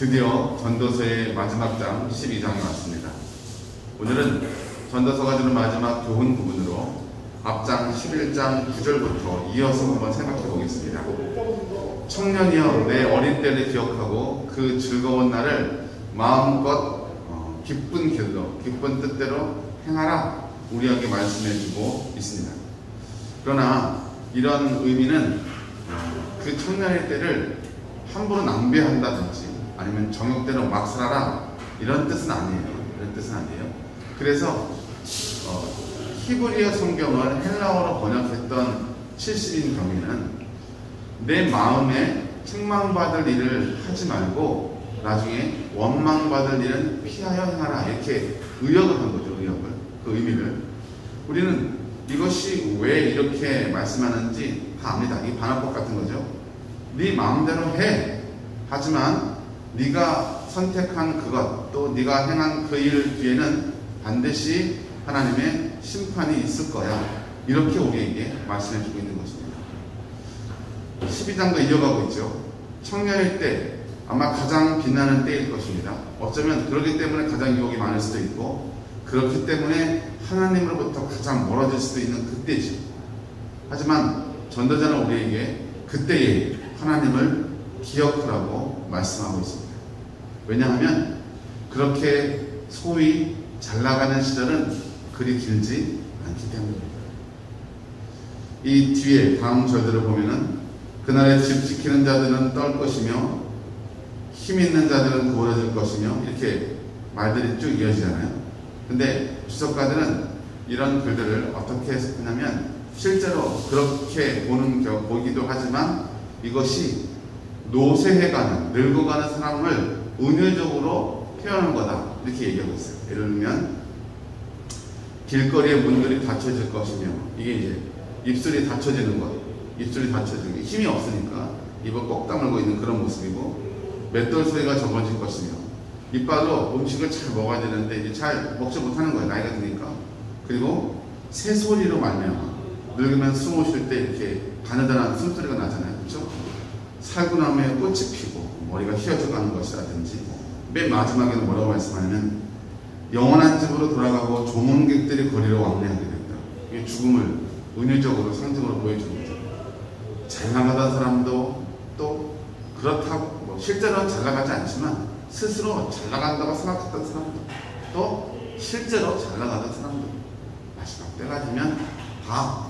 드디어 전도서의 마지막 장 12장에 왔습니다. 오늘은 전도서가 주는 마지막 교훈 부분으로 앞장 11장 9절부터 이어서 한번 생각해 보겠습니다. 청년이여 내 어린 때를 기억하고 그 즐거운 날을 마음껏 기쁜 길로 기쁜 뜻대로 행하라 우리에게 말씀해 주고 있습니다. 그러나 이런 의미는 그 청년의 때를 함부로 낭비한다든지 아니면 정욕대로 막 살아라 이런 뜻은 아니에요. 이런 뜻은 아니에요. 그래서 히브리어 성경을 헬라어로 번역했던 70인 경위는 내 마음에 책망받을 일을 하지 말고 나중에 원망받을 일은 피하여 행하라 이렇게 의역을 한 거죠. 의역을. 그 의미를 우리는 이것이 왜 이렇게 말씀하는지 다 압니다. 이 반어법 같은 거죠. 네 마음대로 해. 하지만 네가 선택한 그것 또 네가 행한 그 일 뒤에는 반드시 하나님의 심판이 있을 거야. 이렇게 우리에게 말씀해 주고 있는 것입니다. 12장도 이어가고 있죠. 청년일 때 아마 가장 빛나는 때일 것입니다. 어쩌면 그렇기 때문에 가장 유혹이 많을 수도 있고 그렇기 때문에 하나님으로부터 가장 멀어질 수도 있는 그때죠. 하지만 전도자는 우리에게 그때에 하나님을 기억하라고 말씀하고 있습니다. 왜냐하면 그렇게 소위 잘 나가는 시절은 그리 길지 않기 때문입니다. 이 뒤에 다음 절들을 보면은 그날에 집 지키는 자들은 떨 것이며 힘 있는 자들은 구원해질 것이며 이렇게 말들이 쭉 이어지잖아요. 근데 주석가들은 이런 글들을 어떻게 해석하냐면 실제로 그렇게 보기도 하지만 이것이 노쇠해가는 늙어가는 사람을 은유적으로 표현한 거다 이렇게 얘기하고 있어요. 예를 들면 길거리의 문들이 닫혀질 것이며 이게 이제 입술이 닫혀지는 것, 입술이 닫혀지는 게 힘이 없으니까 입을 꼭 다물고 있는 그런 모습이고 맷돌 소리가 적어질 것이며 이빨로 음식을 잘 먹어야 되는데 이제 잘 먹지 못하는 거예요. 나이가 드니까. 그리고 새소리로 말미암아 늙으면 숨을 쉴 때 이렇게 가느다란 숨소리가 나잖아요. 그렇죠? 살구나무에 꽃이 피고 머리가 휘어져가는 것이라든지 맨 마지막에는 뭐라고 말씀하냐면 영원한 집으로 돌아가고 조문객들이 거리로 왕래하게 된다. 이게 죽음을 은유적으로 상징으로 보여주는 거죠. 잘 나가던 사람도 또 그렇다고 실제로는 잘 나가지 않지만 스스로 잘 나간다고 생각했던 사람도 또 실제로 잘 나가던 사람도 마지막 때가 되면 다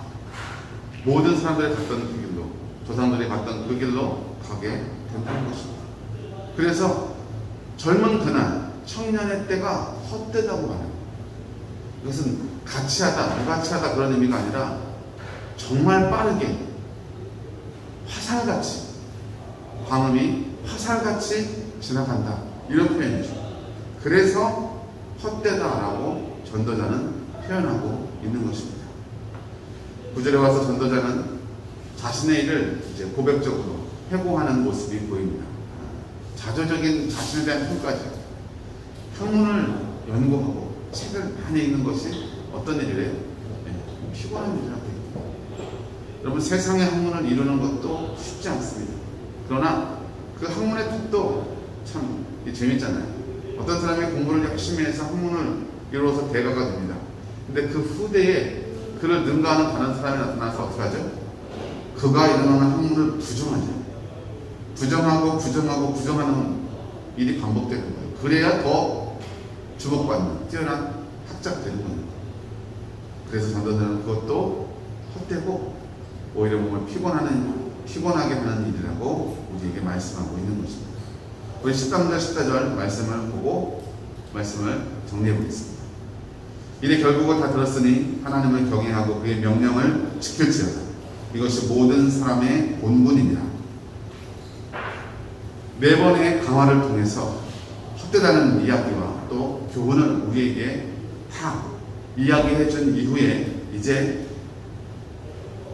모든 사람들이 갔던 그 길로 조상들이 갔던 그 길로 가게 된다는 것입니다. 그래서 젊은 그날 청년의 때가 헛되다고 말합니다. 이것은 가치하다, 무가치하다 그런 의미가 아니라 정말 빠르게 화살같이 광음이 화살같이 지나간다 이런 표현이죠. 그래서 헛되다라고 전도자는 표현하고 있는 것입니다. 9절에 와서 전도자는 자신의 일을 이제 고백적으로 회고하는 모습이 보입니다. 자조적인 자신에 대한 평가죠. 학문을 연구하고 책을 많이 읽는 것이 어떤 일이래요? 피곤한 일이라고 해요. 여러분 세상의 학문을 이루는 것도 쉽지 않습니다. 그러나 그 학문의 뜻도 참 재밌잖아요. 어떤 사람이 공부를 열심히 해서 학문을 이루어서 대가가 됩니다. 근데 그 후대에 그를 능가하는 다른 사람이 나타나서 어떻게 하죠? 그가 일어나는 학문을 부정하죠. 부정하는 일이 반복되는 거예요. 그래야 더 주목받는 뛰어난 학자가 되는 거예요. 그래서 전도자는 그것도 헛되고 오히려 몸을 피곤하게 하는 일이라고 우리에게 말씀하고 있는 것입니다. 우리 13절 14절 말씀을 보고 말씀을 정리해 보겠습니다. 이제 결국은 다 들었으니 하나님을 경외하고 그의 명령을 지킬지어다. 이것이 모든 사람의 본분입니다. 네 번의 강화를 통해서 헛되다는 이야기와 또 교훈을 우리에게 다 이야기해 준 이후에 이제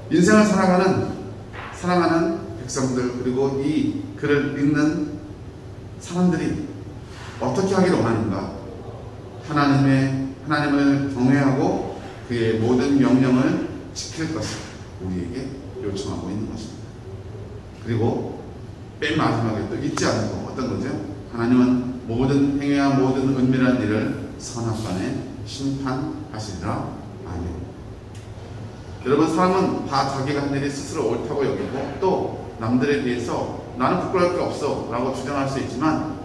인생을 사랑하는 백성들 그리고 이 글을 읽는 사람들이 어떻게 하기를 원하는가? 하나님을 경외하고 그의 모든 명령을 지킬 것을 우리에게 요청하고 있는 것입니다. 그리고 맨 마지막에 또 잊지 않고 어떤 거죠? 하나님은 모든 행위와 모든 은밀한 일을 선악간에 심판하시리라. 아멘. 여러분, 사람은 다 자기가 한 일이 스스로 옳다고 여기고 또 남들에 비해서 나는 부끄러울 게 없어 라고 주장할 수 있지만,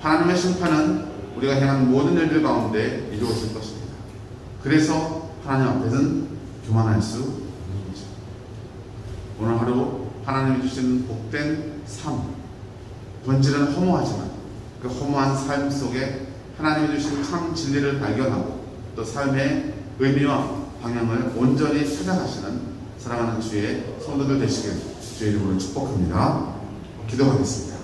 하나님의 심판은 우리가 행한 모든 일들 가운데 이루어질 것입니다. 그래서 하나님 앞에서는 교만할 수 있는 거죠. 오늘 하루 하나님이 주신 복된 삶, 본질은 허무하지만 그 허무한 삶 속에 하나님이 주신 참 진리를 발견하고 또 삶의 의미와 방향을 온전히 찾아가시는 사랑하는 주의 성도들 되시길 주의 이름으로 축복합니다. 기도하겠습니다.